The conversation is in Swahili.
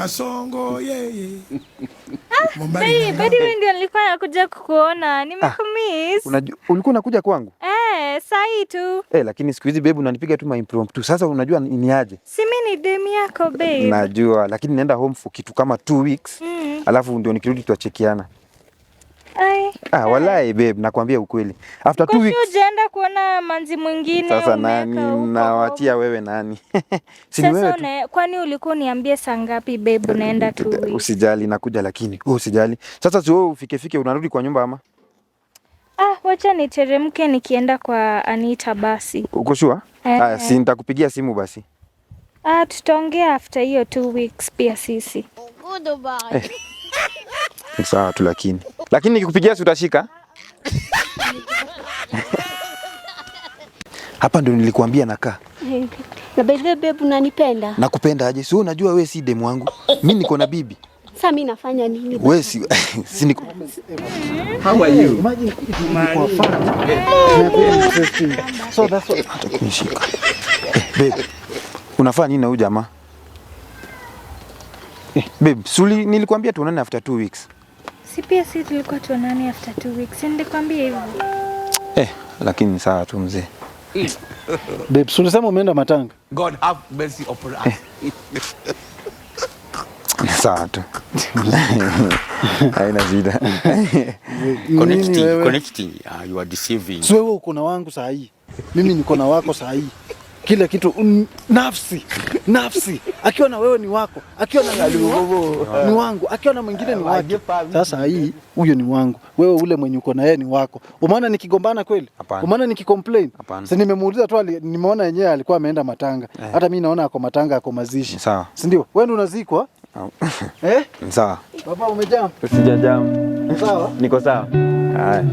Kasongo yeye. Badi wewe ndio nilikuwa nakuja kukuona. Nimekumiss. Unajua ulikuwa unakuja kwangu? Sahi tu. Lakini siku hizi babe unanipiga tu impromptu. Sasa unajua ni aje? Si mimi ni demu yako babe. Najua, lakini naenda home for kitu kama 2 weeks. Alafu ndio nikirudi tuachekiana. Wallahi babe, nakwambia ukweli. After 2 weeks. Unaenda kuona manzi mwingine. Sasa nani nawatia wewe nani? Si ni wewe tu. Kwani ulikuwa niambie saa ngapi babe unaenda 2 weeks? Usijali nakuja lakini. Usijali. Sasa si wewe ufike unarudi kwa nyumba ama? Wacha niteremke nikienda kwa Anita basi. Uko sure? Si nitakupigia simu basi. Tutaongea after hiyo 2 weeks pia sisi. Goodbye. Sawa tu lakini nikikupigia si utashika? Hapa ndo nilikuambia nakaa. Na babe unanipenda? Nakupenda aje? Si unajua wewe si demu wangu. Mimi niko na bibi. Sasa mimi nafanya nini? Wewe si niko. How are you? Imagine kwa fan. So that's what atakunishika. Babe. Unafanya nini na huyu jamaa? Babe, suli nilikwambia tuonane after 2 weeks. Si pia sisi tulikuwa tuonane after 2 weeks. Nilikwambia hivyo. Lakini sawa tu mzee. Babe, ulisema umeenda matanga. God have mercy upon us. Sawa tu. Haina shida. Connecting. You are deceiving. So wewe uko na wangu saa hii. Mimi niko na wako saa hii. Kila kitu nafsi. Akiwa na wewe ni wako, akiwa na ni wangu, akiwa na mwingine ni wake. Sasa hii huyo ni wangu. Wewe ule mwenye uko na yeye ni wako. Umeona nikigombana kweli? Umeona nikicomplain? Sasa nimemuuliza tu nimeona yenyewe alikuwa ameenda matanga. Hata mimi naona ako matanga ako mazishi. Sawa. Si ndio? Wewe ndio unazikwa? Sawa. Baba umejam? Usijajam. Sawa? Niko sawa. Haya.